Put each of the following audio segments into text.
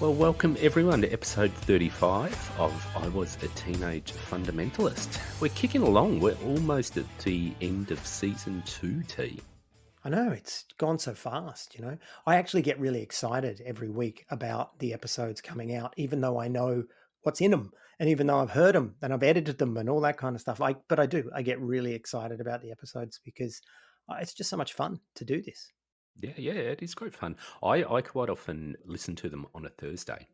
Well, welcome everyone to episode 35 of I Was a Teenage Fundamentalist. We're kicking along. We're almost at the end of season 2, T. I know, it's gone so fast. I actually get really excited every week about the episodes coming out, even though I know what's in them and even though I've heard them and I've edited them and all that kind of stuff. But I get really excited about the episodes because it's just so much fun to do this. Yeah, it is great fun. I quite often listen to them on a Thursday.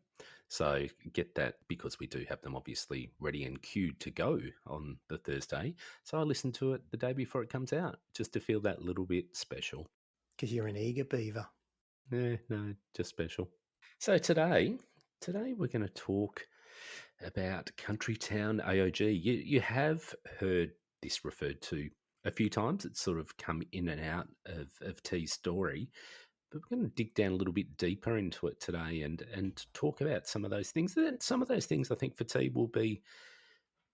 So get that because we do have them obviously ready and queued to go on the Thursday. So I listen to it the day before it comes out just to feel that little bit special. Because you're an eager beaver. No, just special. So today we're going to talk about Country Town AOG. You have heard this referred to a few times. It's sort of come in and out of T's story. But we're going to dig down a little bit deeper into it today and talk about some of those things. And some of those things I think for T will be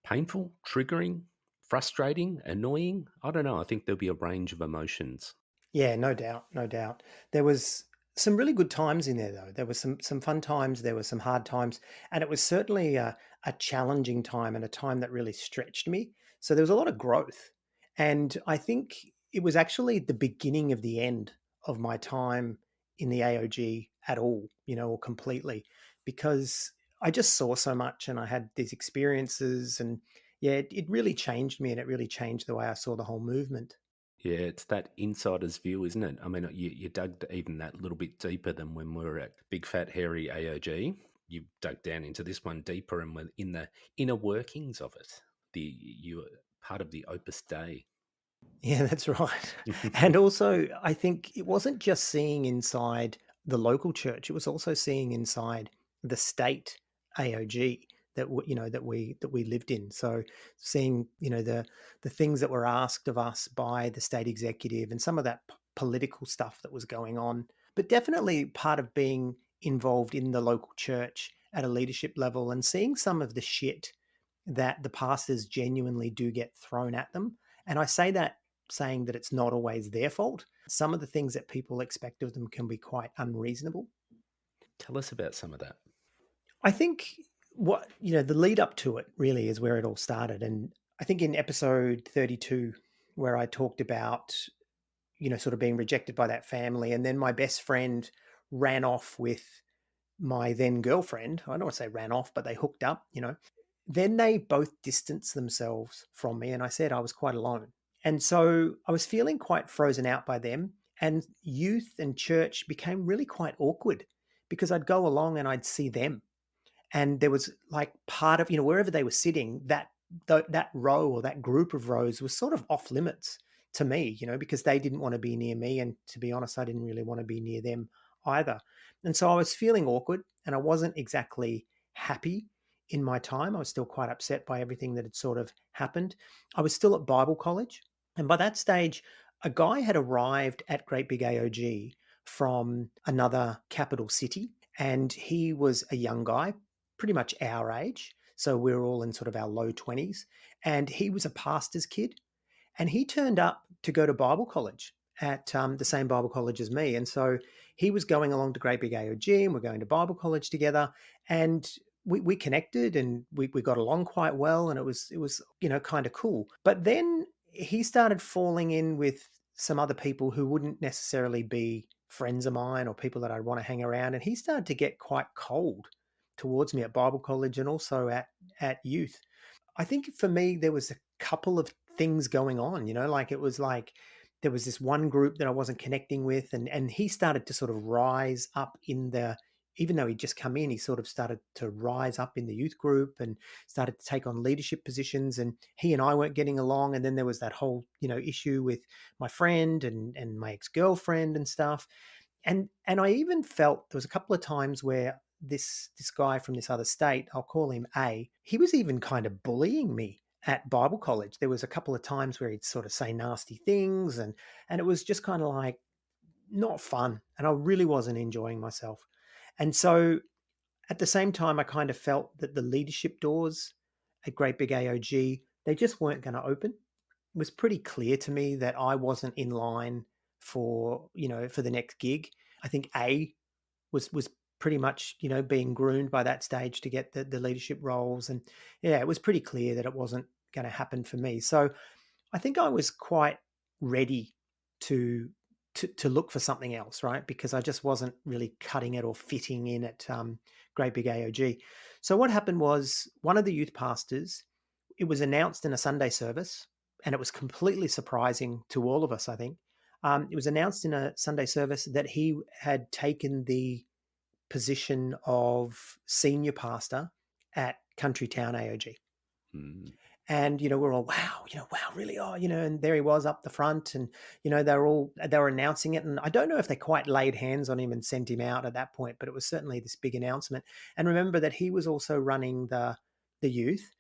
painful, triggering, frustrating, annoying. I don't know. I think there'll be a range of emotions. Yeah, no doubt, no doubt. There was some really good times in there, though. There was some fun times, there were some hard times, and it was certainly a challenging time and a time that really stretched me. So there was a lot of growth, and I think it was actually the beginning of the end of my time in the AOG at all, or completely, because I just saw so much and I had these experiences, and yeah, it really changed me, and it really changed the way I saw the whole movement. Yeah, it's that insider's view, isn't it? I mean, you dug even that little bit deeper than when we were at Big Fat Hairy AOG. You dug down into this one deeper and were in the inner workings of it. You were part of the Opus Dei. Yeah, that's right. And also, I think it wasn't just seeing inside the local church; it was also seeing inside the state AOG that we lived in. So, seeing the things that were asked of us by the state executive and some of that political stuff that was going on, but definitely part of being involved in the local church at a leadership level and seeing some of the shit that the pastors genuinely do get thrown at them. And I say that saying that it's not always their fault. Some of the things that people expect of them can be quite unreasonable. Tell us about some of that. I think the lead up to it really is where it all started. And I think in episode 32, where I talked about, sort of being rejected by that family, and then my best friend ran off with my then girlfriend. I don't want to say ran off, but they hooked up. Then they both distanced themselves from me, and I said I was quite alone. And so I was feeling quite frozen out by them, and youth and church became really quite awkward because I'd go along and I'd see them, and there was like part of wherever they were sitting, that row or that group of rows was sort of off limits to me, because they didn't want to be near me, and to be honest, I didn't really want to be near them either. And so I was feeling awkward, and I wasn't exactly happy in my time. I was still quite upset by everything that had sort of happened. I was still at Bible college, and by that stage, a guy had arrived at Great Big AOG from another capital city, and he was a young guy, pretty much our age. So we were all in sort of our low 20s. And he was a pastor's kid. And he turned up to go to Bible college at the same Bible college as me. And so he was going along to Great Big AOG, and we're going to Bible college together. And we connected, and we got along quite well. And it was kind of cool. But then he started falling in with some other people who wouldn't necessarily be friends of mine or people that I'd want to hang around. And he started to get quite cold towards me at Bible college and also at youth. I think for me, there was a couple of things going on, like it was like there was this one group that I wasn't connecting with, and he started to sort of rise up even though he'd just come in, he sort of started to rise up in the youth group and started to take on leadership positions, and he and I weren't getting along. And then there was that whole, issue with my friend and my ex-girlfriend and stuff. And I even felt there was a couple of times where this guy from this other state, I'll call him A, he was even kind of bullying me at Bible college. There was a couple of times where he'd sort of say nasty things, and it was just kind of like not fun. And I really wasn't enjoying myself. And so at the same time, I kind of felt that the leadership doors at Great Big AOG, they just weren't going to open. It was pretty clear to me that I wasn't in line for the next gig. I think A was pretty much, being groomed by that stage to get the leadership roles. And yeah, it was pretty clear that it wasn't going to happen for me. So I think I was quite ready to to look for something else, right? Because I just wasn't really cutting it or fitting in at Great Big AOG. So what happened was one of the youth pastors, it was announced in a Sunday service, and it was completely surprising to all of us, I think. It was announced in a Sunday service that he had taken the position of senior pastor at Country Town AOG. Mm, And, we're all, wow, wow, really? Oh, and there he was up the front, and, they were announcing it. And I don't know if they quite laid hands on him and sent him out at that point, but it was certainly this big announcement. And remember that he was also running the youth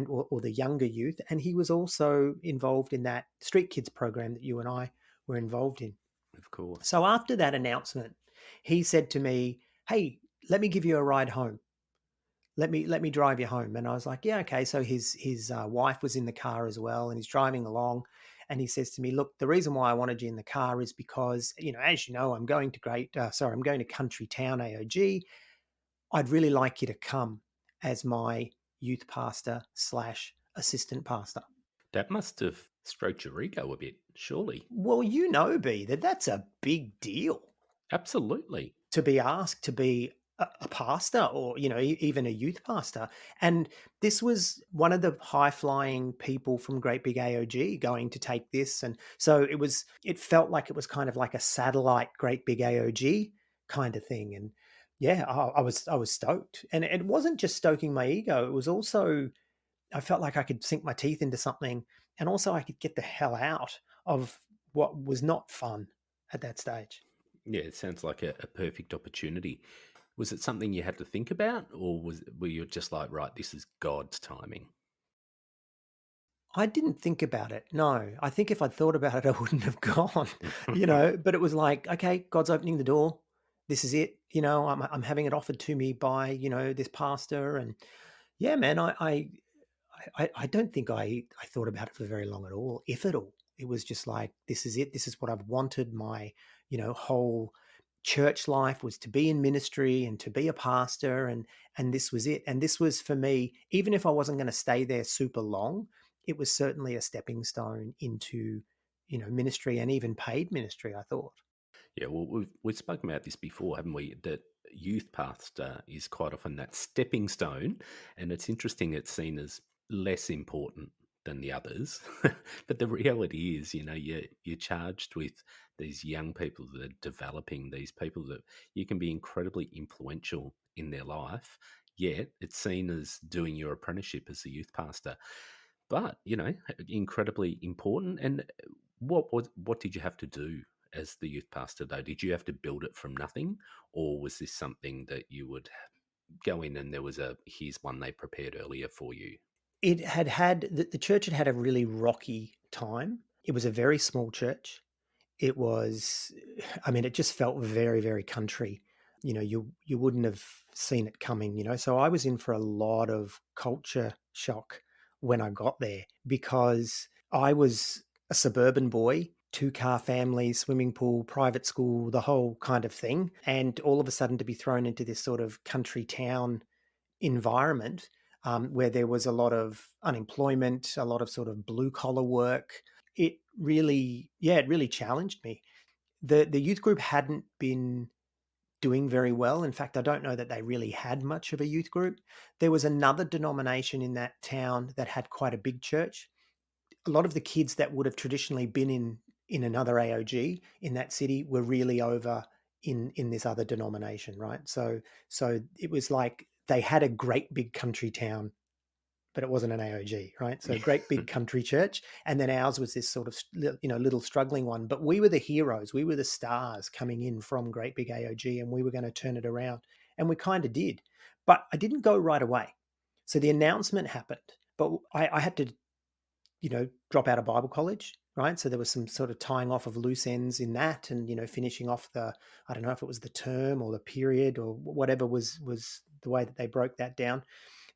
or the younger youth. And he was also involved in that Street Kids program that you and I were involved in. of course. So after that announcement, he said to me, "Hey, let me give you a ride home. Let me drive you home." And I was like, "Yeah, okay." So his wife was in the car as well, and he's driving along. And he says to me, "Look, the reason why I wanted you in the car is because, as you know, I'm going to Country Town AOG. I'd really like you to come as my youth pastor slash assistant pastor." That must have stroked your ego a bit, surely. Well, B, that's a big deal. Absolutely. To be asked to be a pastor, or even a youth pastor. And this was one of the high flying people from Great Big AOG going to take this. And so it felt like it was kind of like a satellite Great Big AOG kind of thing. And yeah, I was stoked. And it wasn't just stoking my ego, it was also, I felt like I could sink my teeth into something, and also I could get the hell out of what was not fun at that stage. Yeah, it sounds like a perfect opportunity. Was it something you had to think about, or were you just like, right, this is God's timing? I didn't think about it. No, I think if I'd thought about it, I wouldn't have gone, but it was like, okay, God's opening the door. This is it. I'm having it offered to me by, this pastor. And yeah, man, I don't think I thought about it for very long at all, if at all. It was just like, this is it. This is what I've wanted. My, whole church life was to be in ministry and to be a pastor, and this was it. And this was for me, even if I wasn't going to stay there super long, it was certainly a stepping stone into, ministry, and even paid ministry, I thought. Yeah, well, we've spoken about this before, haven't we? That youth pastor is quite often that stepping stone, and it's interesting. It's seen as less important than the others, but the reality is, you're charged with these young people that are developing, these people that you can be incredibly influential in their life. Yet it's seen as doing your apprenticeship as a youth pastor, but incredibly important. And what did you have to do as the youth pastor, though? Did you have to build it from nothing, or was this something that you would go in and there was here's one they prepared earlier for you? It the church had a really rocky time. It was a very small church. It was, I mean, it just felt very, very country. You wouldn't have seen it coming, So I was in for a lot of culture shock when I got there, because I was a suburban boy, two-car family, swimming pool, private school, the whole kind of thing. And all of a sudden to be thrown into this sort of country town environment, where there was a lot of unemployment, a lot of sort of blue collar work. It really challenged me. The youth group hadn't been doing very well. In fact, I don't know that they really had much of a youth group. There was another denomination in that town that had quite a big church. A lot of the kids that would have traditionally been in another AOG in that city were really over in this other denomination, right? So it was like they had a great big country town, but it wasn't an AOG, right? So great big country church, and then ours was this sort of little struggling one. But we were the heroes, we were the stars coming in from great big AOG, and we were going to turn it around, and we kind of did. But I didn't go right away. So the announcement happened, but I had to drop out of Bible college, right? So there was some sort of tying off of loose ends in that, and finishing off I don't know if it was the term or the period or whatever was the way that they broke that down.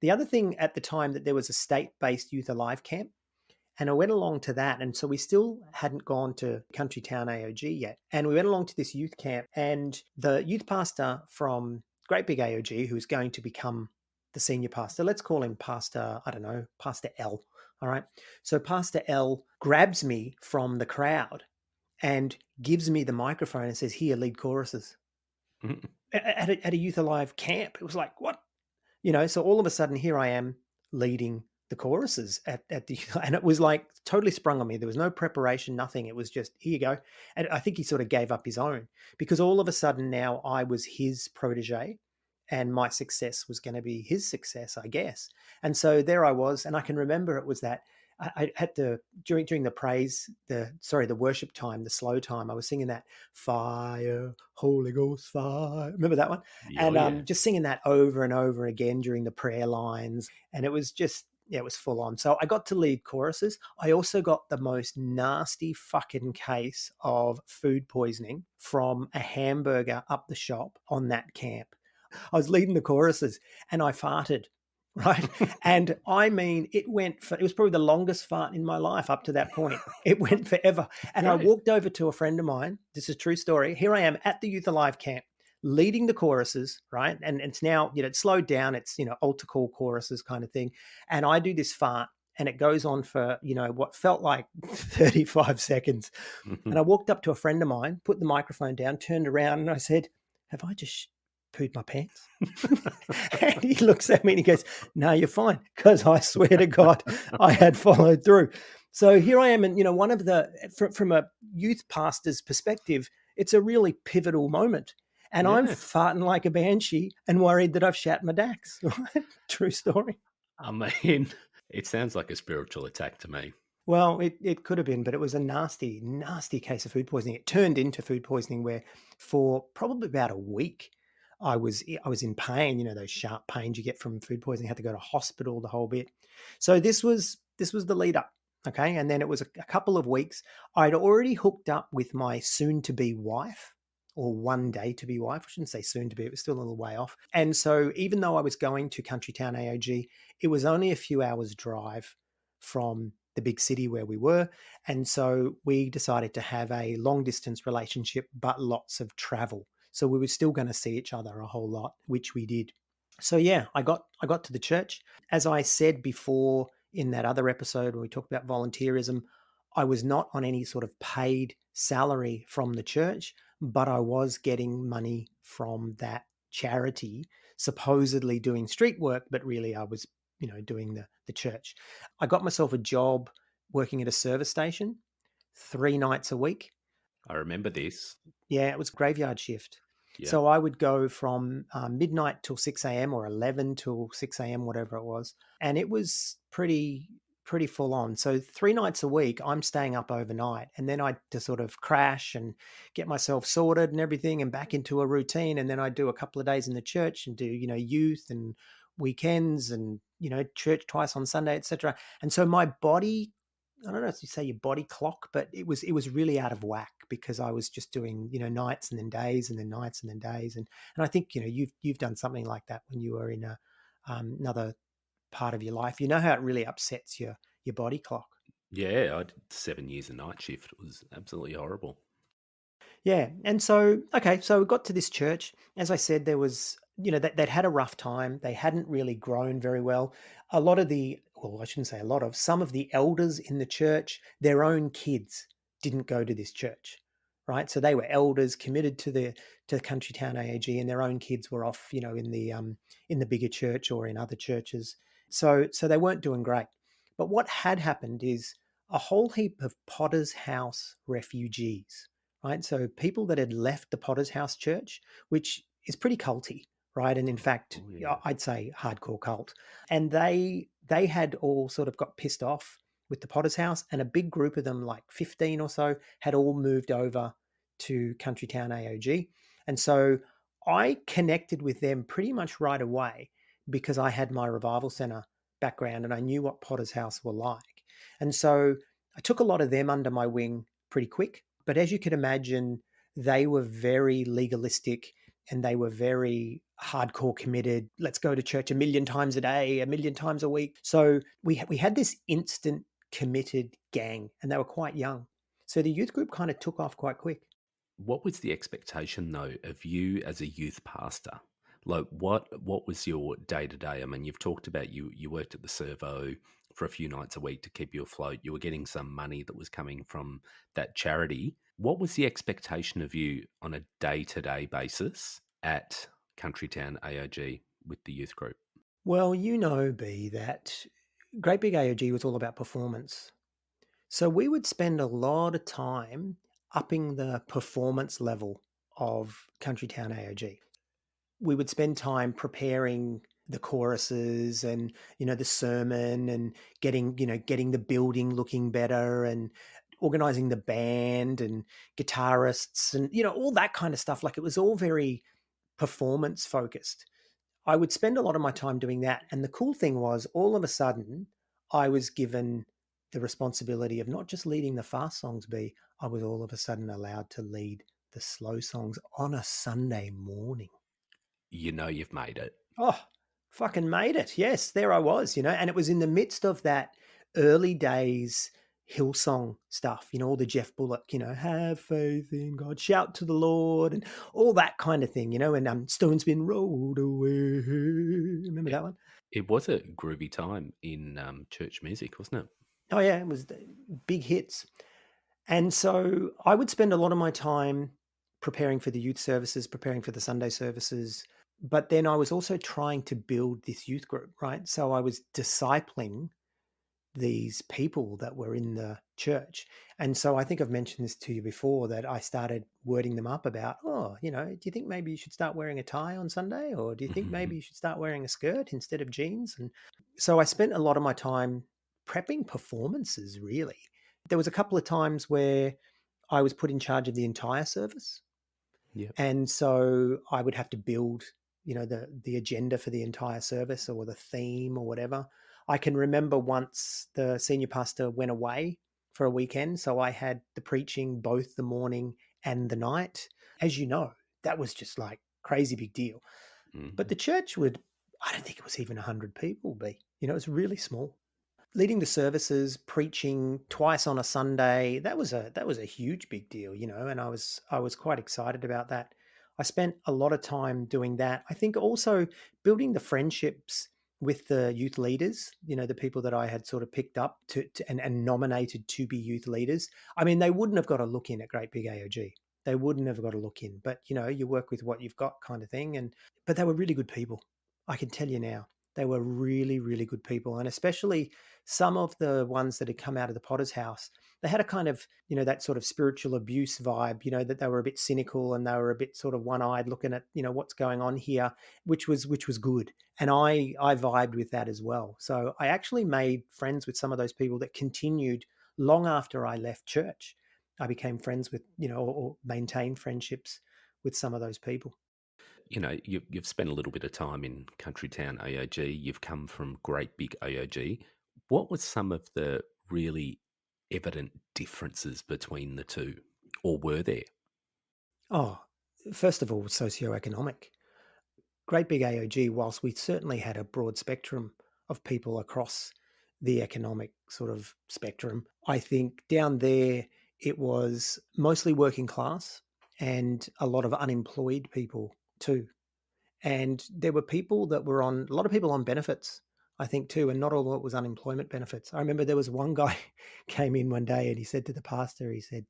The other thing at the time, that there was a state-based Youth Alive camp, and I went along to that. And so we still hadn't gone to Country Town AOG yet. And we went along to this youth camp, and the youth pastor from great big AOG who's going to become the senior pastor. Let's call him Pastor, I don't know, Pastor L. All right. So Pastor L grabs me from the crowd and gives me the microphone and says, "Here, lead choruses." Mhm. At a Youth Alive camp. It was like, what? So all of a sudden here I am leading the choruses at the and it was like totally sprung on me. There was no preparation, nothing. It was just, here you go. And I think he sort of gave up his own, because all of a sudden now I was his protege and my success was going to be his success, I guess. And so there I was, and I can remember it was that I had to, during the praise, the worship time, the slow time, I was singing that fire, Holy Ghost fire. Remember that one? Yeah, oh, And yeah. just singing that over and over again during the prayer lines. And it was just, yeah, it was full on. So I got to lead choruses. I also got the most nasty fucking case of food poisoning from a hamburger up the shop on that camp. I was leading the choruses and I farted, right? And I mean, it was probably the longest fart in my life up to that point. It went forever. And I Great. walked over to a friend of mine. This is a true story. Here I am at the Youth Alive camp leading the choruses, right? And it's now, it's slowed down. It's, altar call choruses kind of thing. And I do this fart and it goes on for, what felt like 35 seconds. And Mhm. I walked up to a friend of mine, put the microphone down, turned around, and I said, "Have I just pooed my pants?" And he looks at me and he goes, "No, you're fine." Because I swear to God, I had followed through. So here I am. And, one of from a youth pastor's perspective, it's a really pivotal moment. And I'm Yeah. farting like a banshee and worried that I've shat my dacks. Right? True story. I mean, it sounds like a spiritual attack to me. Well, it could have been, but it was a nasty, nasty case of food poisoning. It turned into food poisoning where for probably about a week I was in pain, those sharp pains you get from food poisoning, had to go to hospital, the whole bit. So this was the lead up. Okay. And then it was a couple of weeks. I'd already hooked up with my soon to be wife, or one day to be wife. I shouldn't say soon to be, it was still a little way off. And so even though I was going to Country Town AOG, it was only a few hours drive from the big city where we were. And so we decided to have a long distance relationship, but lots of travel. So we were still going to see each other a whole lot, which we did. So yeah, I got to the church. As I said before in that other episode when we talked about volunteerism, I was not on any sort of paid salary from the church, but I was getting money from that charity, supposedly doing street work, but really I was, doing the church. I got myself a job working at a service station 3 nights a week. I remember this. Yeah, it was graveyard shift. Yeah. So I would go from midnight till 6 a.m. or 11 till 6 a.m., whatever it was. And it was pretty full on. So 3 nights a week, I'm staying up overnight. And then I'd to sort of crash and get myself sorted and everything and back into a routine. And then I'd do a couple of days in the church and do, youth and weekends and, church twice on Sunday, etc. And so my body, I don't know if you say your body clock, but it was really out of whack because I was just doing, nights and then days and then nights and then days. And I think, you've done something like that when you were in another part of your life. You know how it really upsets your body clock. Yeah, I did 7 years of night shift. It was absolutely horrible. Yeah. And so, okay, so we got to this church. As I said, there was, they'd had a rough time. They hadn't really grown very well. A lot of well, I shouldn't say a lot of, some of the elders in the church, their own kids didn't go to this church, right? So they were elders committed to Country Town AOG, and their own kids were off, in the bigger church or in other churches. So they weren't doing great. But what had happened is a whole heap of Potter's House refugees, right? So people that had left the Potter's House Church, which is pretty culty, right? And in fact, Oh, yeah. I'd say hardcore cult. And they had all sort of got pissed off with the Potter's House, and a big group of them, like 15 or so, had all moved over to Country Town AOG. And so I connected with them pretty much right away because I had my revival center background and I knew what Potter's House were like. And so I took a lot of them under my wing pretty quick. But as you could imagine, they were very legalistic and they were very hardcore committed. Let's go to church a million times a day, a million times a week. So we had this instant committed gang, and they were quite young. So the youth group kind of took off quite quick. What was the expectation, though, of you as a youth pastor? Like, what was your day to day? I mean, you've talked about you worked at the servo for a few nights a week to keep you afloat. You were getting some money that was coming from that charity. What was the expectation of you on a day to day basis at Country Town AOG with the youth group? Well, you know, B, that Great Big AOG was all about performance. So we would spend a lot of time upping the performance level of Country Town AOG. We would spend time preparing the choruses and the sermon and getting the building looking better and organizing the band and guitarists and all that kind of stuff. Like, it was all very performance focused. I would spend a lot of my time doing that. And the cool thing was, all of a sudden, I was given the responsibility of not just leading the fast songs, B, I was all of a sudden allowed to lead the slow songs on a Sunday morning. You know you've made it. Oh, fucking made it. Yes, there I was, and it was in the midst of that early days Hillsong stuff, all the Jeff Bullock, have faith in God, shout to the Lord, and all that kind of thing, and Stone's been rolled away. Remember It, that one? it was a groovy time in church music, wasn't it? Oh, yeah, it was the big hits. And so I would spend a lot of my time preparing for the youth services, preparing for the Sunday services. But then I was also trying to build this youth group, right? So I was discipling these people that were in the church. And so I think I've mentioned this to you before, that I started wording them up about, do you think maybe you should start wearing a tie on Sunday? Or do you think maybe you should start wearing a skirt instead of jeans? And so I spent a lot of my time prepping performances, really. There was a couple of times where I was put in charge of the entire service. Yep. And so I would have to build, the agenda for the entire service or the theme or whatever. I can remember once the senior pastor went away for a weekend, so I had the preaching both the morning and the night. As you know, that was just like crazy big deal. But Mhm. the church would, I don't think it was even 100 people, be. It was really small. Leading the services, preaching twice on a Sunday, that was a huge big deal, and I was quite excited about that. I spent a lot of time doing that. I think also building the friendships with the youth leaders, the people that I had sort of picked up and nominated to be youth leaders. I mean, they wouldn't have got a look in at Great Big AOG. They wouldn't have got a look in, but you work with what you've got, kind of thing. But they were really good people. I can tell you now, they were really, really good people, and especially some of the ones that had come out of the Potter's house, they had a kind of, that sort of spiritual abuse vibe, that they were a bit cynical and they were a bit sort of one-eyed looking at, what's going on here, which was good. And I vibed with that as well. So I actually made friends with some of those people that continued long after I left church. I became friends with, or maintained friendships with some of those people. You've spent a little bit of time in Country Town AOG. You've come from Great Big AOG. What were some of the really evident differences between the two, or were there? Oh, first of all, socioeconomic. Great Big AOG, whilst we certainly had a broad spectrum of people across the economic sort of spectrum, I think down there it was mostly working class and a lot of unemployed people too. And there were people that were on, a lot of people on benefits, I think too, and not all of it was unemployment benefits. I remember there was one guy came in one day and he said to the pastor, he said,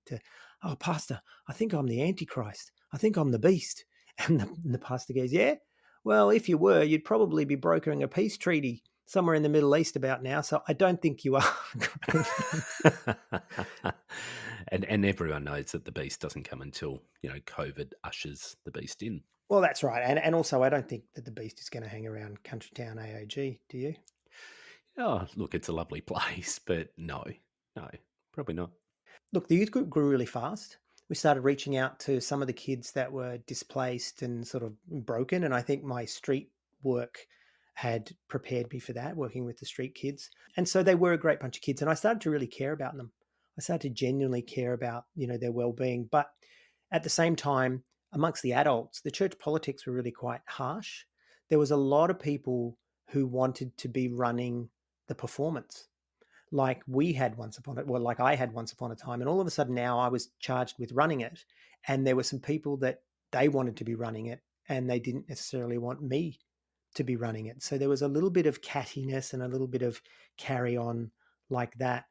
"Oh, pastor, I think I'm the Antichrist. I think I'm the beast." And the pastor goes, "Yeah, well, if you were, you'd probably be brokering a peace treaty somewhere in the Middle East about now. So I don't think you are." And everyone knows that the beast doesn't come until COVID ushers the beast in. Well, that's right. And also, I don't think that the beast is going to hang around Country Town AOG. Do you? Oh, look, it's a lovely place, but no, no, probably not. Look, the youth group grew really fast. We started reaching out to some of the kids that were displaced and sort of broken. And I think my street work had prepared me for that, working with the street kids. And so they were a great bunch of kids. And I started to really care about them. I started to genuinely care about, their well-being. But at the same time, amongst the adults, the church politics were really quite harsh. There was a lot of people who wanted to be running the performance like we had once upon it, well, like I had once upon a time. And all of a sudden now I was charged with running it. And there were some people that they wanted to be running it. and they didn't necessarily want me to be running it. So there was a little bit of cattiness and a little bit of carry on like that.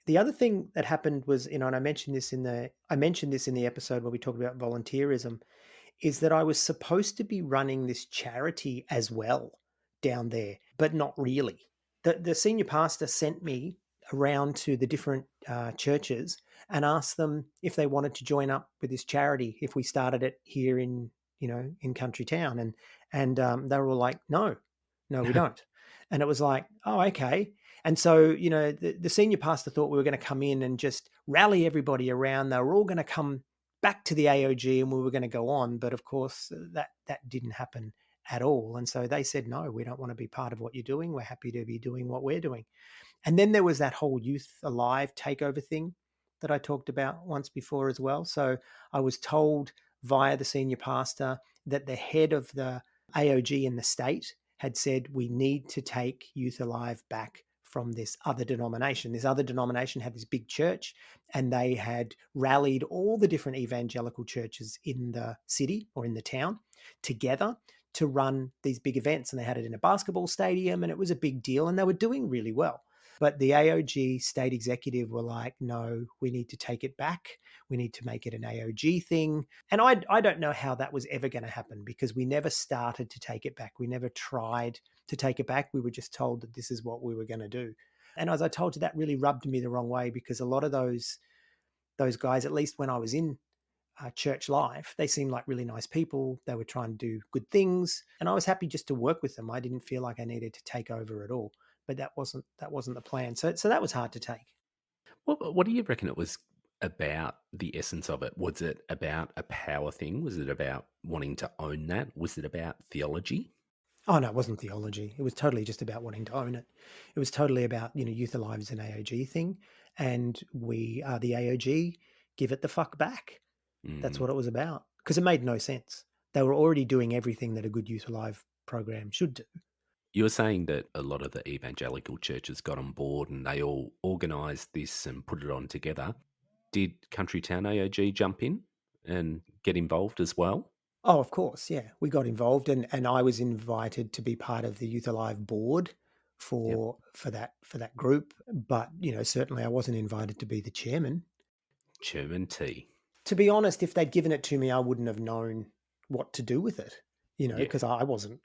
The other thing that happened was, and I mentioned this in the episode where we talked about volunteerism, is that I was supposed to be running this charity as well down there, but not really. The senior pastor sent me around to the different churches and asked them if they wanted to join up with this charity if we started it here in Country Town, and they were all like, no, no, we don't. And it was like, oh, okay. And so, the senior pastor thought we were going to come in and just rally everybody around. They were all going to come back to the AOG and we were going to go on. But of course, that didn't happen at all. And so they said, no, we don't want to be part of what you're doing. We're happy to be doing what we're doing. And then there was that whole Youth Alive takeover thing that I talked about once before as well. So I was told via the senior pastor that the head of the AOG in the state had said, we need to take Youth Alive back from this other denomination. This other denomination had this big church, and they had rallied all the different evangelical churches in the city or in the town together to run these big events. And they had it in a basketball stadium, and it was a big deal, and they were doing really well. But the AOG state executive were like, no, we need to take it back. We need to make it an AOG thing. And I don't know how that was ever going to happen, because we never started to take it back. We never tried to take it back. We were just told that this is what we were going to do. And as I told you, that really rubbed me the wrong way, because a lot of those guys, at least when I was in church life, they seemed like really nice people. They were trying to do good things, and I was happy just to work with them. I didn't feel like I needed to take over at all. But that wasn't the plan. So that was hard to take. What do you reckon it was about, the essence of it? Was it about a power thing? Was it about wanting to own that? Was it about theology? Oh no, it wasn't theology. It was totally just about wanting to own it. It was totally about, Youth Alive is an AOG thing, and we are the AOG. Give it the fuck back. That's Mm. what it was about. Because it made no sense. They were already doing everything that a good Youth Alive program should do. You were saying that a lot of the evangelical churches got on board and they all organised this and put it on together. Did Country Town AOG jump in and get involved as well? Oh, of course, yeah. We got involved, and I was invited to be part of the Youth Alive board Yep. for that group. But certainly I wasn't invited to be the chairman. German tea. To be honest, if they'd given it to me, I wouldn't have known what to do with it. Yeah. Because I wasn't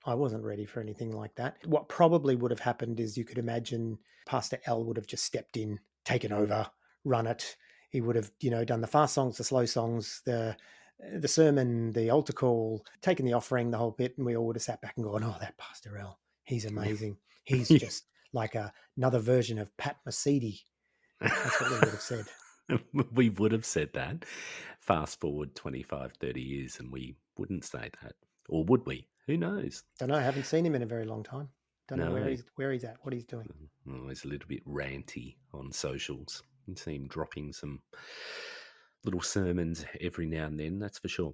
ready for anything like that. What probably would have happened is, you could imagine Pastor L would have just stepped in, taken over, run it. He would have, done the fast songs, the slow songs, the sermon, the altar call, taken the offering, the whole bit, and we all would have sat back and gone, "Oh, that Pastor L, he's amazing. He's just like another version of Pat Mesiti." That's what we would have said. We would have said that. Fast forward 25, 30 years and we wouldn't say that. Or would we? Who knows? Don't know. I haven't seen him in a very long time. Don't know where No. he's at, what he's doing. Always a little bit ranty on socials. You see him dropping some little sermons every now and then, that's for sure.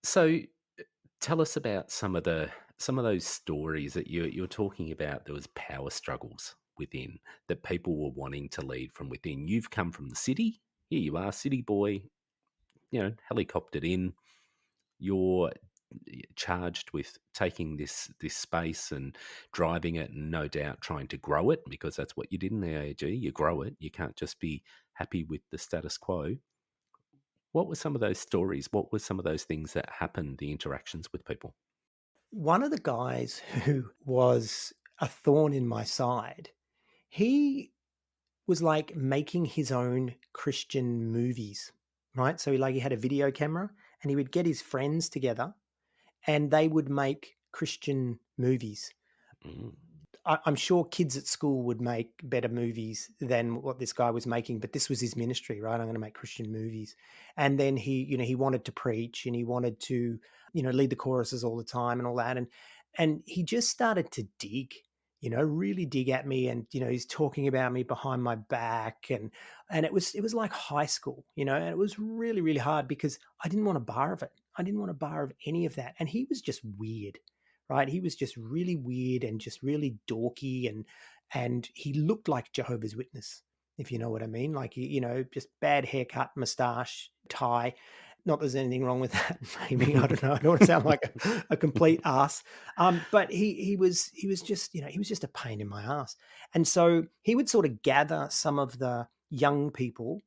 So tell us about some of those stories that you're talking about. There was power struggles within, that people were wanting to lead from within. You've come from the city. Here you are, city boy, helicoptered in. You're charged with taking this space and driving it, and no doubt trying to grow it, because that's what you did in the AAG. You grow it. You can't just be happy with the status quo. What were some of those stories? What were some of those things that happened, the interactions with people? One of the guys who was a thorn in my side, he was like making his own Christian movies, right? So he had a video camera, and he would get his friends together, and they would make Christian movies. Mm. I'm sure kids at school would make better movies than what this guy was making, but this was his ministry, right? I'm going to make Christian movies. And then he wanted to preach, and he wanted to, lead the choruses all the time and all that. And he just started to dig, really dig at me. And, he's talking about me behind my back. And it was like high school, and it was really, really hard, because I didn't want a bar of it. I didn't want a bar of any of that. And he was just weird, right? He was just really weird and just really dorky, and he looked like Jehovah's Witness, if you know what I mean. Like, just bad haircut, mustache, tie. Not there's anything wrong with that, maybe, I don't know, I don't wanna sound like a complete ass, but he was just, he was just a pain in my ass, and so he would sort of gather some of the young people,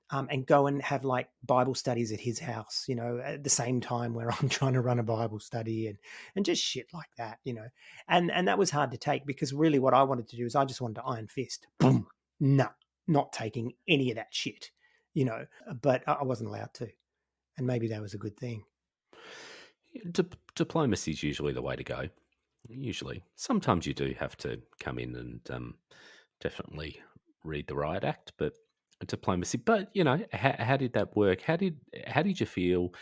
and go and have, like, Bible studies at his house, at the same time where I'm trying to run a Bible study and just shit like that, and that was hard to take because really what I wanted to do is I just wanted to iron fist. Boom. No, not taking any of that shit, but I wasn't allowed to. And maybe that was a good thing. Diplomacy is usually the way to go. Usually, sometimes you do have to come in and definitely read the riot act, but diplomacy. But how did that work? How did you feel?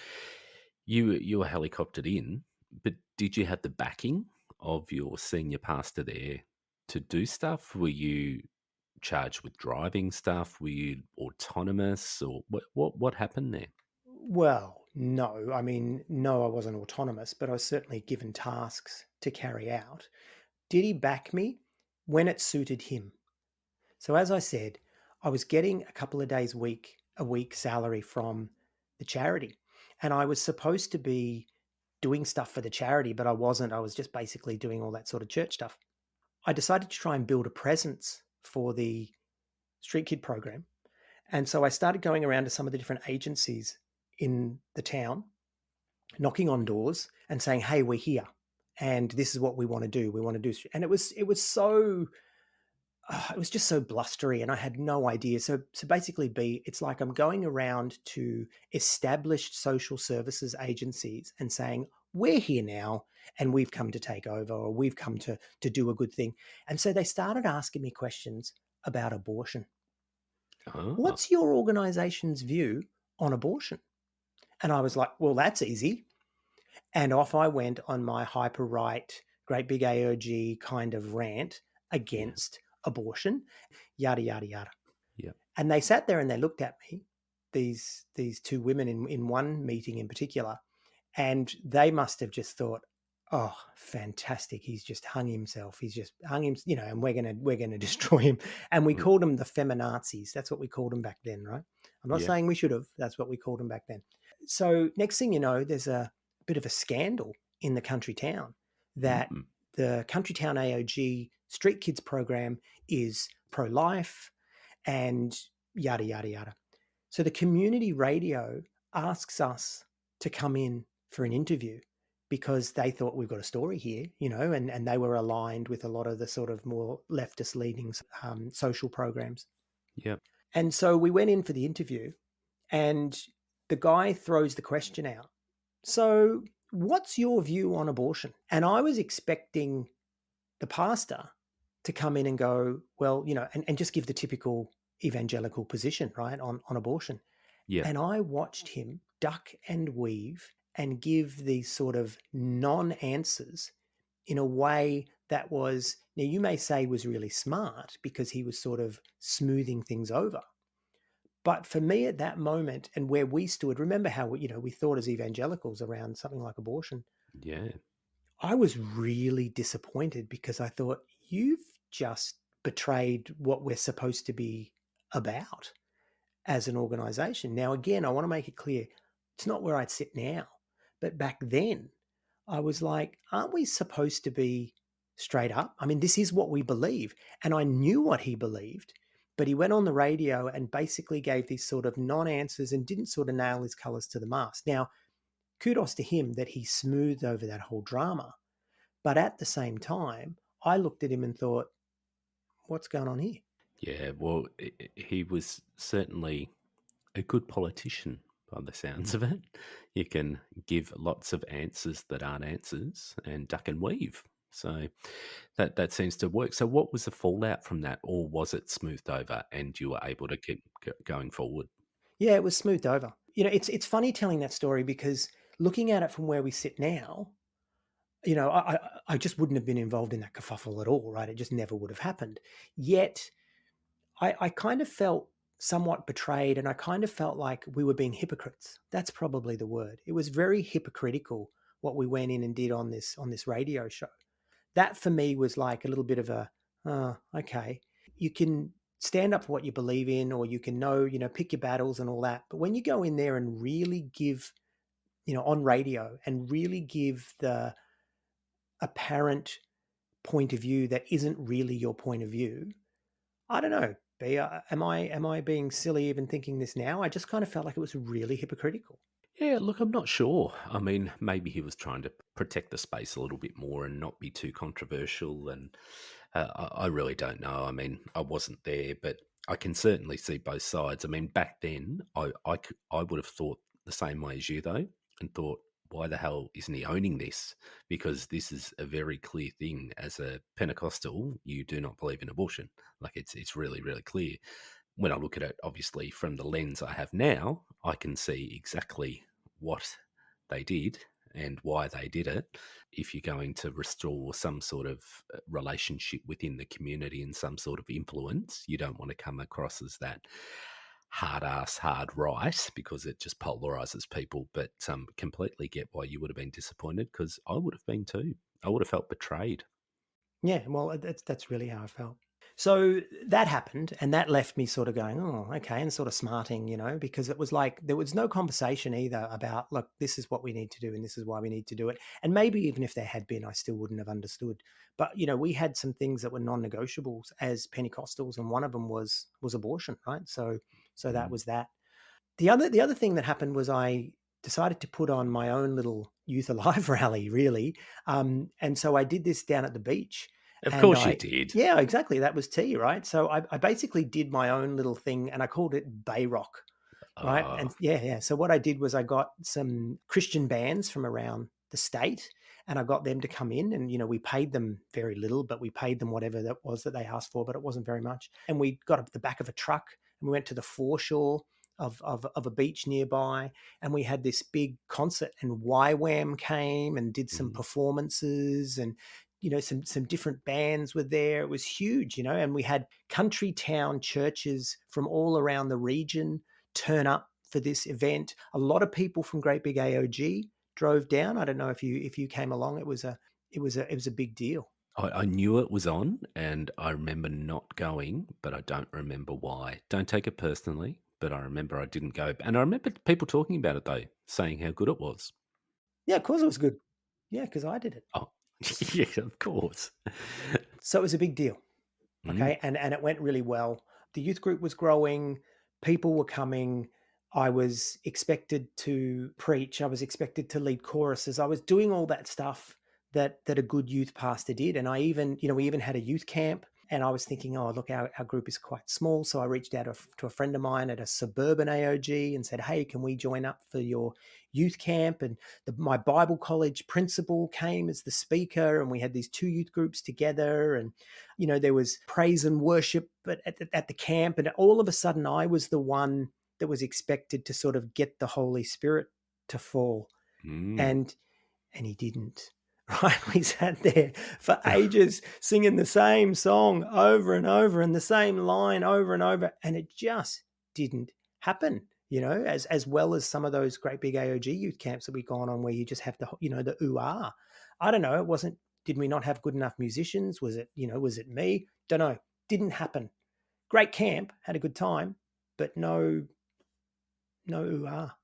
You were helicoptered in, but did you have the backing of your senior pastor there to do stuff? Were you charged with driving stuff? Were you autonomous, or what happened there? Well, no. I mean, no, I wasn't autonomous, but I was certainly given tasks to carry out. Did he back me? When it suited him. So as I said, I was getting a couple of days a week salary from the charity. And I was supposed to be doing stuff for the charity, but I wasn't. I was just basically doing all that sort of church stuff. I decided to try and build a presence for the Street Kid program. And so I started going around to some of the different agencies in the town, knocking on doors and saying, "Hey, we're here, and this is what we want to do. We want to do." And it was just so blustery, and I had no idea. So basically, it's like I'm going around to established social services agencies and saying, "We're here now, and we've come to take over, or we've come to do a good thing." And so they started asking me questions about abortion. Oh, What's your organization's view on abortion? And I was like, well, that's easy. And off I went on my hyper right, great big AOG kind of rant yeah, against abortion, yada, yada, yada. yeah, And they sat there and they looked at me, these two women in one meeting in particular, and they must have just thought, "Oh, fantastic! He's just hung himself. He's just hung him, and we're gonna destroy him." And we mm, called them the feminazis. That's what we called them back then, right? I'm not yeah, saying we should have. That's what we called them back then. So next thing you know, there's a bit of a scandal in the country town that mm, the Country Town AOG Street Kids program is pro-life and yada yada yada. So the community radio asks us to come in for an interview because they thought we've got a story here, and they were aligned with a lot of the sort of more leftist leaning social programs. yeah, And so we went in for the interview, and the guy throws the question out. So, what's your view on abortion? And I was expecting the pastor to come in and go, well, and just give the typical evangelical position, right, on abortion. yeah, And I watched him duck and weave and give these sort of non answers in a way that was, now you may say was really smart because he was sort of smoothing things over. But for me at that moment and where we stood, remember how we thought as evangelicals around something like abortion. yeah, I was really disappointed because I thought you've just betrayed what we're supposed to be about as an organization. Now, again, I want to make it clear it's not where I'd sit now. But back then, I was like, aren't we supposed to be straight up? I mean, this is what we believe. And I knew what he believed, but he went on the radio and basically gave these sort of non answers and didn't sort of nail his colors to the mast. Now, kudos to him that he smoothed over that whole drama. But at the same time, I looked at him and thought, what's going on here? yeah. Well, he was certainly a good politician by the sounds of it. You can give lots of answers that aren't answers and duck and weave. So that seems to work. So what was the fallout from that, or was it smoothed over and you were able to keep going forward? Yeah, it was smoothed over. It's funny telling that story because looking at it from where we sit now, I just wouldn't have been involved in that kerfuffle at all, right? It just never would have happened. Yet I kind of felt somewhat betrayed, and I kind of felt like we were being hypocrites. That's probably the word. It was very hypocritical what we went in and did on this radio show. That for me was like a little bit of a, oh, okay. You can stand up for what you believe in, or you can know, pick your battles and all that. But when you go in there and really give, on radio, and really give the apparent point of view that isn't really your point of view, I don't know. Am I being silly even thinking this now? I just kind of felt like it was really hypocritical. Yeah, look, I'm not sure. I mean, maybe he was trying to protect the space a little bit more and not be too controversial. And I really don't know. I mean, I wasn't there, but I can certainly see both sides. I mean, back then, I would have thought the same way as you, though, and thought, why the hell isn't he owning this? Because this is a very clear thing. As a Pentecostal, you do not believe in abortion. Like it's really, really clear. When I look at it, obviously, from the lens I have now, I can see exactly what they did and why they did it. If you're going to restore some sort of relationship within the community and some sort of influence, you don't want to come across as that hard ass, hard right because it just polarizes people. But completely get why you would have been disappointed because I would have been too. I would have felt betrayed. Yeah, well, that's really how I felt. So that happened, and that left me sort of going, "Oh, okay," and sort of smarting, because it was like there was no conversation either about, "Look, this is what we need to do, and this is why we need to do it." And maybe even if there had been, I still wouldn't have understood. But we had some things that were non-negotiables as Pentecostals, and one of them was abortion, right? So that Mm. was that. The other thing that happened was I decided to put on my own little Youth Alive rally, really, and so I did this down at the beach, Of and course you I did. yeah, exactly, that was tea, right? So I basically did my own little thing, and I called it Bay Rock. Right, Uh, and yeah, yeah. So what I did was I got some Christian bands from around the state, and I got them to come in, and we paid them very little, but we paid them whatever that was that they asked for, but it wasn't very much. And we got up the back of a truck, and we went to the foreshore of a beach nearby, and we had this big concert. And YWAM came and did some mm, performances, and some different bands were there. It was huge, and we had country town churches from all around the region turn up for this event. A lot of people from Great Big AOG drove down. I don't know if you came along. It was a big deal. I knew it was on, and I remember not going, but I don't remember why. Don't take it personally, but I remember I didn't go. And I remember people talking about it, though, saying how good it was. Yeah, of course it was good. Yeah, because I did it. Oh, yeah, of course. So it was a big deal. Mm, Okay, and it went really well. The youth group was growing, people were coming. I was expected to preach, I was expected to lead choruses. I was doing all that stuff that a good youth pastor did. And I even, we even had a youth camp. And I was thinking, oh, look, our group is quite small. So I reached out to a friend of mine at a suburban AOG and said, hey, can we join up for your youth camp? And my Bible college principal came as the speaker, and we had these two youth groups together. And there was praise and worship at the camp, and all of a sudden I was the one that was expected to sort of get the Holy Spirit to fall, mm. and he didn't. Right, we sat there for ages singing the same song over and over, and the same line over and over, and it just didn't happen. As well as some of those great big AOG youth camps that we've gone on, where you just have the ooh ah. I don't know. It wasn't. Did we not have good enough musicians? Was it me? Don't know. Didn't happen. Great camp, had a good time, but no ooh ah.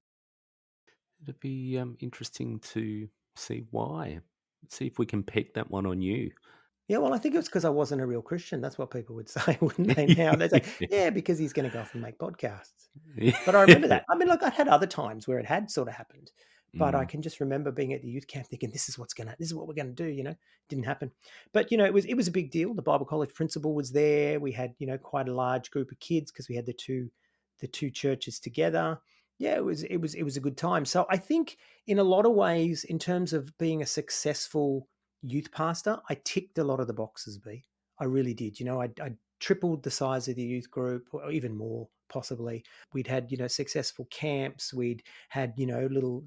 It'd be interesting to see why. See if we can peg that one on you. Yeah, well, I think it's because I wasn't a real Christian. That's what people would say, wouldn't they now? They'd say, "Yeah, because he's gonna go off and make podcasts." But I remember that. I mean, look, I'd had other times where it had sort of happened, but I Mm. can just remember being at the youth camp thinking, this is what we're gonna do," Didn't happen. But, it was a big deal. The Bible college principal was there. We had, quite a large group of kids because we had the two churches together. Yeah, it was a good time. So I think in a lot of ways, in terms of being a successful youth pastor, I ticked a lot of the boxes, B. I really did. I tripled the size of the youth group, or even more, possibly. We'd had, successful camps. We'd had, little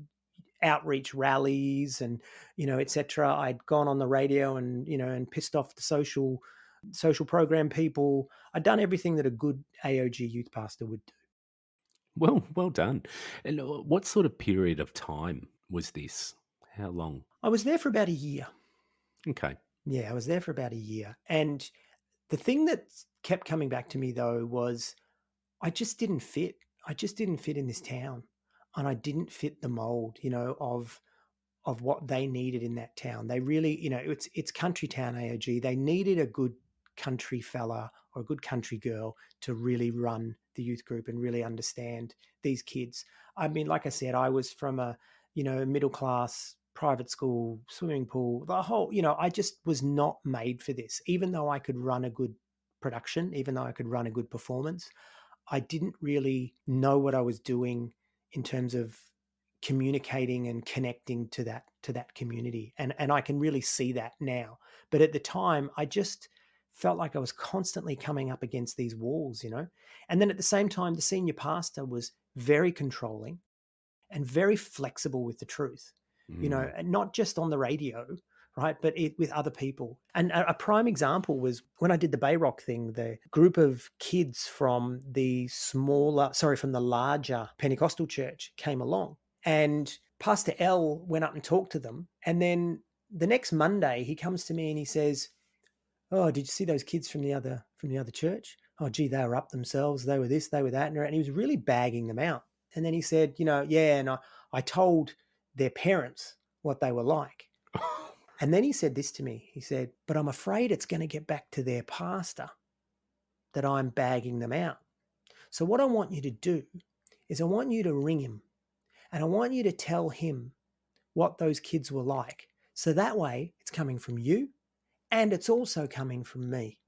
outreach rallies, and, etc. I'd gone on the radio and, and pissed off the social program people. I'd done everything that a good AOG youth pastor would do. Well done. And what sort of period of time was this? How long? I was there for about a year. Okay. Yeah, I was there for about a year. And the thing that kept coming back to me though was I just didn't fit. I just didn't fit in this town, and I didn't fit the mold, of what they needed in that town. They really, it's Country Town AOG. They needed a good country fella or a good country girl to really run the youth group and really understand these kids. I mean, like I said, I was from a, middle class private school, swimming pool, the whole, I just was not made for this. Even though I could run a good production, even though I could run a good performance, I didn't really know what I was doing in terms of communicating and connecting to that community. And I can really see that now. But at the time, I just felt like I was constantly coming up against these walls. And then at the same time, the senior pastor was very controlling and very flexible with the truth, Mm. and not just on the radio, right? But with other people. And a prime example was when I did the Bayrock thing, the group of kids from from the larger Pentecostal church came along, and Pastor L went up and talked to them. And then the next Monday, he comes to me and he says, "Oh, did you see those kids from the other church? Oh, gee, they were up themselves. They were this, they were that." And he was really bagging them out. And then he said, "Yeah, and I told their parents what they were like." And then he said this to me. He said, "But I'm afraid it's going to get back to their pastor that I'm bagging them out. So what I want you to do is I want you to ring him and I want you to tell him what those kids were like. So that way it's coming from you and it's also coming from me.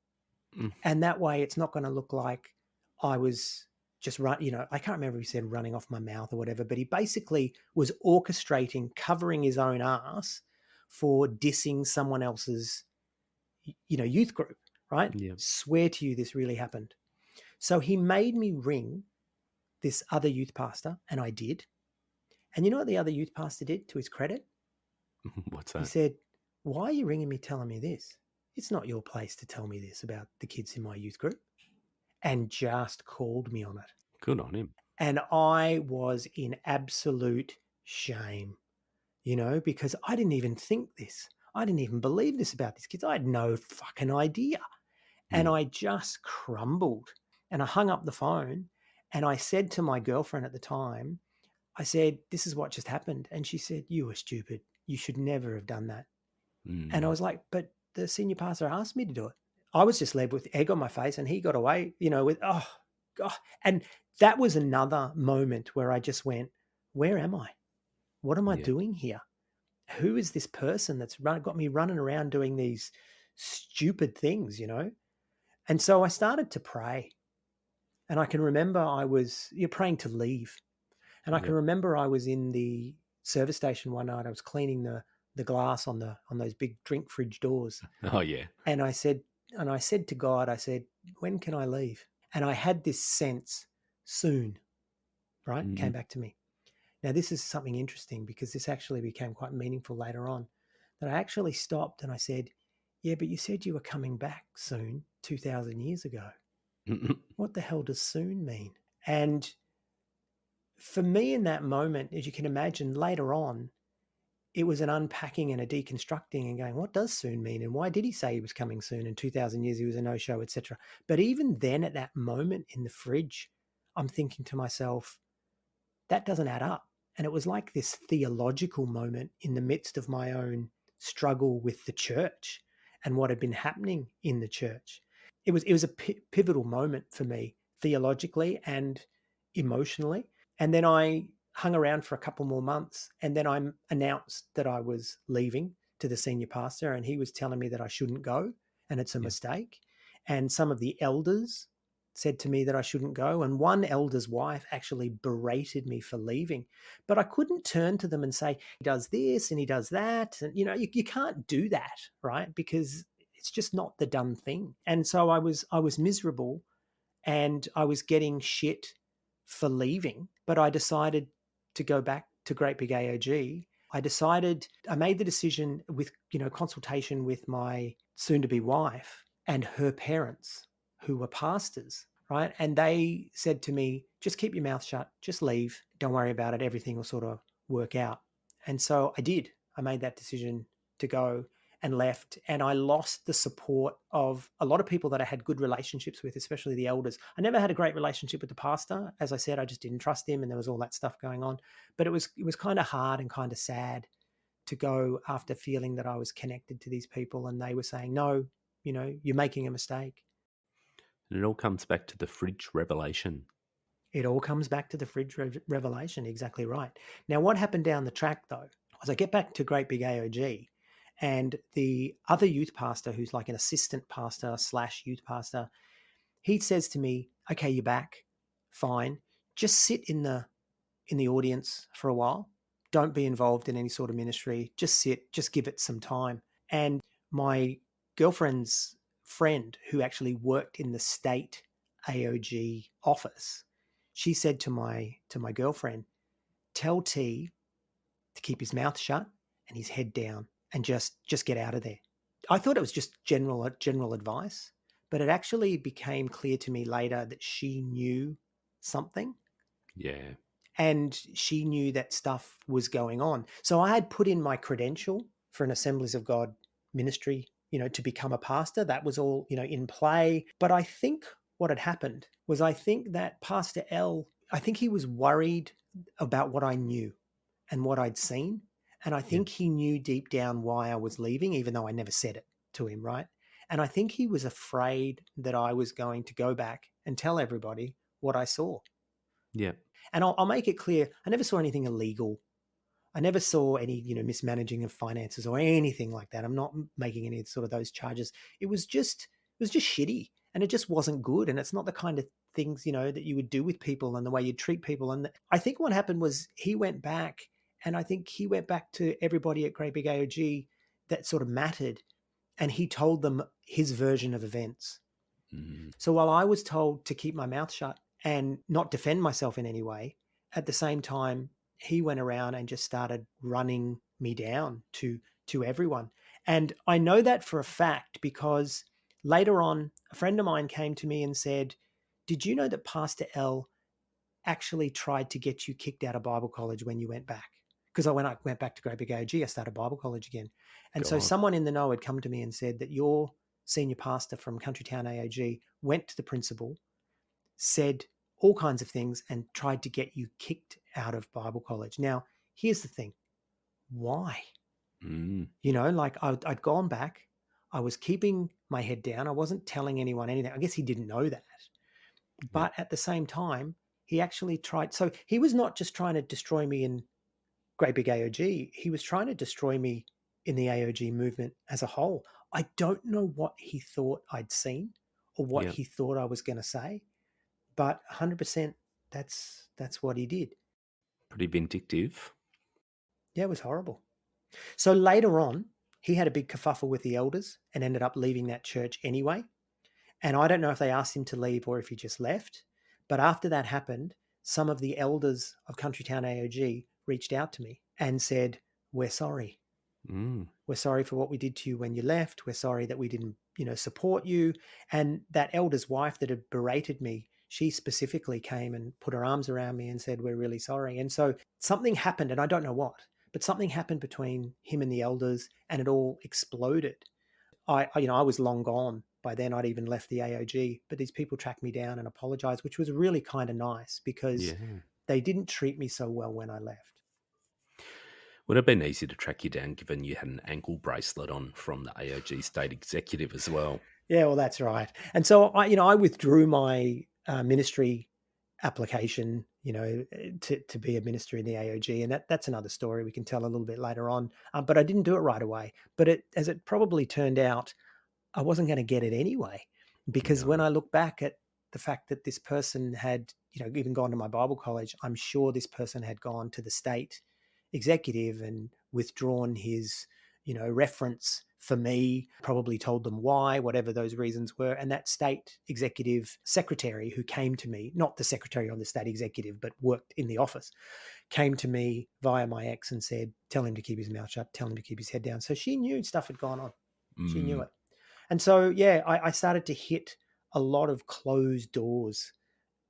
Mm. And that way it's not going to look like I was just I can't remember if he said running off my mouth or whatever, but he basically was orchestrating, covering his own ass for dissing someone else's, youth group, right? Yeah. Swear to you this really happened." So he made me ring this other youth pastor, and I did. And you know what the other youth pastor did, to his credit? What's He that? said, "Why are you ringing me telling me this? It's not your place to tell me this about the kids in my youth group." And just called me on it. Good on him. And I was in absolute shame, because I didn't even think this. I didn't even believe this about these kids. I had no fucking idea. And Yeah. I just crumbled. And I hung up the phone and I said to my girlfriend at the time, I said, "This is what just happened." And she said, "You were stupid. You should never have done that." And I Mm. was like, "But the senior pastor asked me to do it." I was just led with egg on my face and he got away, oh, God. And that was another moment where I just went, where am I? What am I Yeah. doing here? Who is this person that's got me running around doing these stupid things? And so I started to pray. And I can remember you're praying to leave. And I can Yep. remember I was in the service station one night. I was cleaning the glass on those big drink fridge doors. Oh, yeah. And I said to God, I said, "When can I leave?" And I had this sense, soon, right? Came Mhm. back to me. Now, this is something interesting because this actually became quite meaningful later on. That I actually stopped and I said, "Yeah, but you said you were coming back soon, 2,000 years ago. What the hell does soon mean?" And for me in that moment, as you can imagine, later on, it was an unpacking and a deconstructing and going, what does soon mean? And why did he say he was coming soon? In 2,000 years, he was a no-show, etc. But even then, at that moment in the fridge, I'm thinking to myself, that doesn't add up. And it was like this theological moment in the midst of my own struggle with the church and what had been happening in the church. It was a pivotal moment for me theologically and emotionally. And then I hung around for a couple more months, and then I announced that I was leaving to the senior pastor, and he was telling me that I shouldn't go and it's a Yeah. mistake. And some of the elders said to me that I shouldn't go. And one elder's wife actually berated me for leaving. But I couldn't turn to them and say, he does this and he does that. And, you can't do that, right? Because it's just not the done thing. And so I was miserable and I was getting shit for leaving. But I decided to go back to Great Big AOG. I made the decision with, consultation with my soon to be wife and her parents who were pastors, right? And they said to me, just keep your mouth shut, just leave, don't worry about it, everything will sort of work out. And so I did. I made that decision to go. and left. And I lost the support of a lot of people that I had good relationships with, especially the elders. I never had a great relationship with the pastor. As I said, I just didn't trust him and there was all that stuff going on. But it was kind of hard and kind of sad to go after feeling that I was connected to these people and they were saying, no, you're making a mistake. And it all comes back to the fridge revelation. It all comes back to the fridge revelation. Exactly right. Now, what happened down the track, though, was I get back to Great Big AOG, and the other youth pastor, who's like an assistant pastor slash youth pastor, he says to me, "Okay, you're back. Fine. Just sit in the audience for a while. Don't be involved in any sort of ministry. Just sit. Just give it some time." And my girlfriend's friend, who actually worked in the state AOG office, she said to my girlfriend, "Tell T to keep his mouth shut and his head down and just get out of there." I thought it was just general advice, but it actually became clear to me later that she knew something Yeah. and she knew that stuff was going on. So I had put in my credential for an Assemblies of God ministry, to become a pastor. That was all, in play. But I think what had happened was I think that Pastor L, I think he was worried about what I knew and what I'd seen. And I Yeah. think he knew deep down why I was leaving, even though I never said it to him, right? And I think he was afraid that I was going to go back and tell everybody what I saw. Yeah. And I'll make it clear, I never saw anything illegal. I never saw any, mismanaging of finances or anything like that. I'm not making any sort of those charges. It was just shitty, and it just wasn't good. And it's not the kind of things, that you would do with people and the way you treat people. And I think what happened was he went back, and I think he went back to everybody at Great Big AOG that sort of mattered, and he told them his version of events. Mm. So while I was told to keep my mouth shut and not defend myself in any way, at the same time, he went around and just started running me down to everyone. And I know that for a fact because later on, a friend of mine came to me and said, "Did you know that Pastor L actually tried to get you kicked out of Bible college when you went back?" Because I went back to Great Big AOG, I started Bible college again. And so God. someone in the know had come to me and said that your senior pastor from Country Town AOG went to the principal, said all kinds of things, and tried to get you kicked out of Bible college. Now, here's the thing. Why? Mm. Like I'd gone back. I was keeping my head down. I wasn't telling anyone anything. I guess he didn't know that. Yeah. But at the same time, he actually tried. So he was not just trying to destroy me in Great Big AOG. He was trying to destroy me in the AOG movement as a whole. I don't know what he thought I'd seen or what Yeah. he thought I was going to say, but 100% that's what he did. Pretty vindictive. Yeah, it was horrible. So later on, he had a big kerfuffle with the elders and ended up leaving that church anyway. And I don't know if they asked him to leave or if he just left. But after that happened, some of the elders of Country Town AOG reached out to me and said, "We're sorry. Mm. We're sorry for what we did to you when you left. We're sorry that we didn't, support you." And that elder's wife that had berated me, she specifically came and put her arms around me and said, "We're really sorry." And so something happened, and I don't know what, but something happened between him and the elders, and it all exploded. I was long gone by then. I'd even left the AOG, but these people tracked me down and apologized, which was really kind of nice because Yeah. they didn't treat me so well when I left. Would have been easy to track you down given you had an ankle bracelet on from the AOG state executive as well. Yeah, well, that's right. And so I withdrew my ministry application, to be a minister in the AOG, and that's another story we can tell a little bit later on. But I didn't do it right away. But as it probably turned out, I wasn't going to get it anyway, because when No. I look back at the fact that this person had, even gone to my Bible college, I'm sure this person had gone to the state executive and withdrawn his, reference for me, probably told them why, whatever those reasons were. And that state executive secretary who came to me, not the secretary of the state executive, but worked in the office, came to me via my ex and said, "Tell him to keep his mouth shut, tell him to keep his head down." So she knew stuff had gone on. She knew Mm. it. And so, yeah, I started to hit a lot of closed doors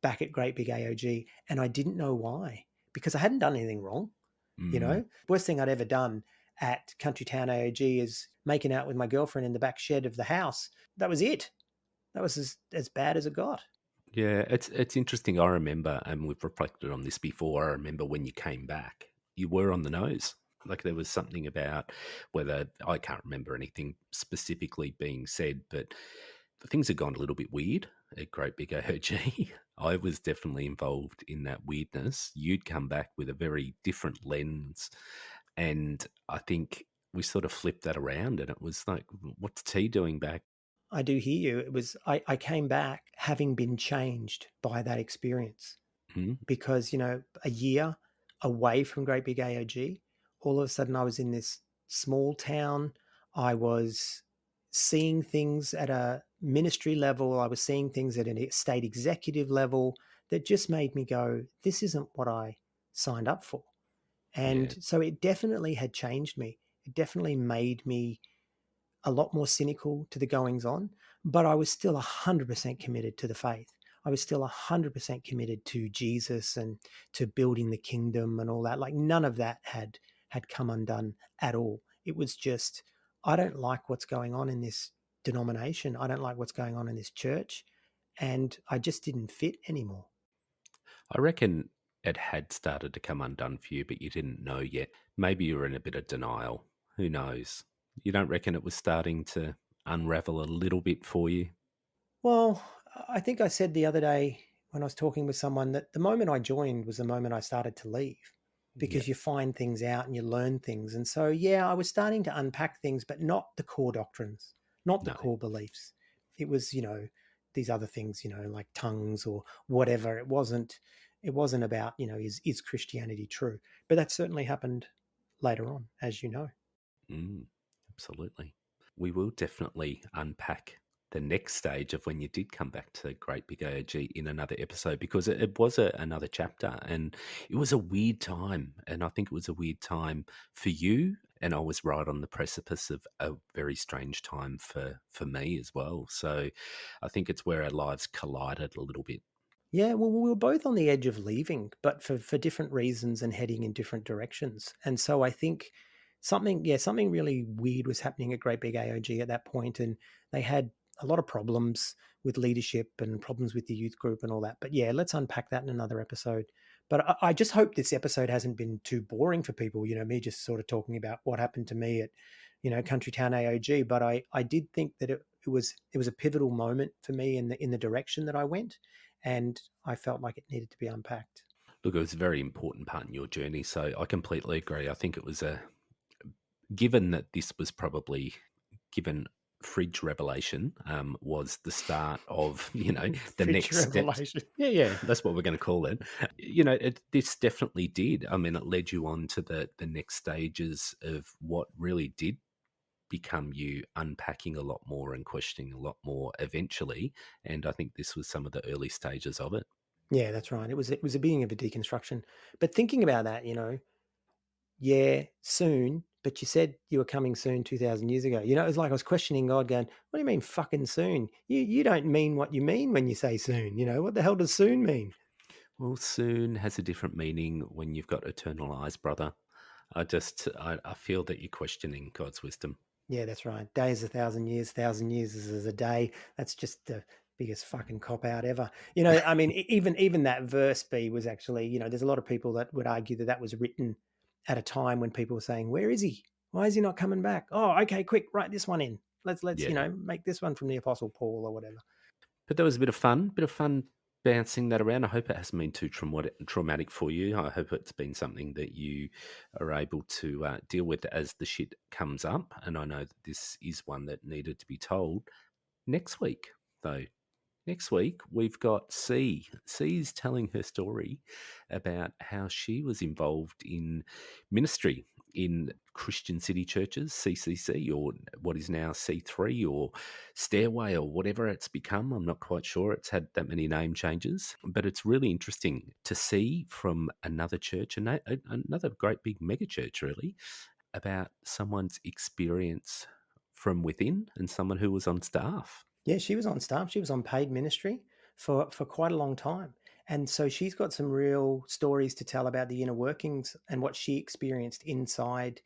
back at Great Big AOG, and I didn't know why, because I hadn't done anything wrong. Mm. Worst thing I'd ever done. at Country Town AOG is making out with my girlfriend in the back shed of the house. That was it. That was as bad as it got. Yeah, it's interesting. I remember, and we've reflected on this before. I remember when you came back, you were on the nose. Like there was something about whether I can't remember anything specifically being said, but things had gone a little bit weird at Great Big AOG. I was definitely involved in that weirdness. You'd come back with a very different lens, and I think we sort of flipped that around, and it was like, what's T doing back? I do hear you. It was I came back having been changed by that experience Hmm? because, a year away from Great Big AOG, all of a sudden I was in this small town. I was seeing things at a ministry level. I was seeing things at a state executive level that just made me go, this isn't what I signed up for. Yeah, And so it definitely had changed me. It definitely made me a lot more cynical to the goings on, but I was still 100% committed to the faith. I was still 100% committed to Jesus and to building the kingdom and all that. Like none of that had come undone at all. It was just I don't like what's going on in this denomination. I don't like what's going on in this church, and I just didn't fit anymore. I reckon it had started to come undone for you, but you didn't know yet. Maybe you were in a bit of denial. Who knows? You don't reckon it was starting to unravel a little bit for you? Well, I think I said the other day when I was talking with someone that the moment I joined was the moment I started to leave Yeah, because you find things out and you learn things. And so, yeah, I was starting to unpack things, but not the core doctrines, not the no. core beliefs. It was, these other things, like tongues or whatever. It wasn't about, is Christianity true? But that certainly happened later on, as you know. Mm, absolutely. We will definitely unpack the next stage of when you did come back to Great Big AOG in another episode because it was another chapter and it was a weird time. And I think it was a weird time for you. And I was right on the precipice of a very strange time for me as well. So I think it's where our lives collided a little bit. Yeah, well, we were both on the edge of leaving, but for different reasons and heading in different directions. And so I think something really weird was happening at Great Big AOG at that point, and they had a lot of problems with leadership and problems with the youth group and all that. But yeah, let's unpack that in another episode. But I just hope this episode hasn't been too boring for people. Me just sort of talking about what happened to me at, Country Town AOG. But I did think that it was a pivotal moment for me in the direction that I went, and I felt like it needed to be unpacked. Look, it was a very important part in your journey. So I completely agree. I think it was given that this was probably given fridge revelation was the start of the Fridge next steps. revelation. Yeah, that's what we're going to call it. This definitely did. I mean, it led you on to the next stages of what really did become you unpacking a lot more and questioning a lot more eventually. And I think this was some of the early stages of it. Yeah, that's right. It was a beginning of a deconstruction. But thinking about that, yeah, soon. But you said you were coming soon 2,000 years ago. It was like I was questioning God, going, "What do you mean fucking soon? You don't mean what you mean when you say soon. What the hell does soon mean?" Well, soon has a different meaning when you've got eternal eyes, brother. I feel that you're questioning God's wisdom. Yeah, that's right. Day is 1,000 years. 1,000 years is a day. That's just the biggest fucking cop out ever. I mean, even that verse B was actually, there's a lot of people that would argue that that was written at a time when people were saying, "Where is he? Why is he not coming back? Oh, okay, quick, write this one in. Let's Yeah. make this one from the Apostle Paul or whatever." But there was a bit of fun bouncing that around. I hope it hasn't been too traumatic for you. I hope it's been something that you are able to deal with as the shit comes up. And I know that this is one that needed to be told next week, though. Next week, we've got C. C's telling her story about how she was involved in ministry in Christian city churches, CCC, or what is now C3 or Stairway or whatever it's become. I'm not quite sure. It's had that many name changes, but it's really interesting to see from another church, another great big mega church, really, about someone's experience from within and someone who was on staff. Yeah, she was on staff. She was on paid ministry for quite a long time. And so she's got some real stories to tell about the inner workings and what she experienced inside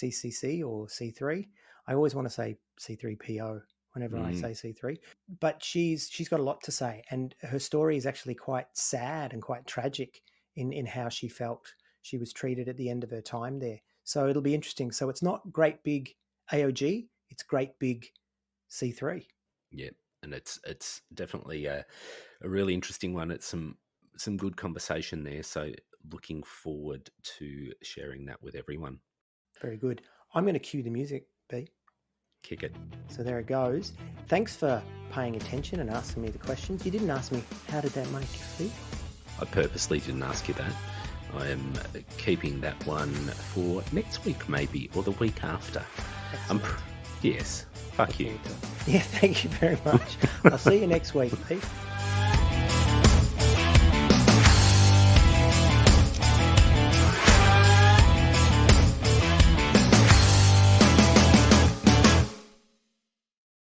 CCC or C3. I always want to say C3PO whenever I say C3, but she's got a lot to say, and her story is actually quite sad and quite tragic in how she felt she was treated at the end of her time there. So it'll be interesting. So it's not great big AOG, it's great big C3. Yeah, and it's definitely a really interesting one. It's some good conversation there. So looking forward to sharing that with everyone. Very good. I'm going to cue the music, B. Kick it. So there it goes. Thanks for paying attention and asking me the questions. You didn't ask me, how did that make you feel? I purposely didn't ask you that. I am keeping that one for next week, maybe, or the week after. Yes. Fuck you. Yeah, thank you very much. I'll see you next week, Pete.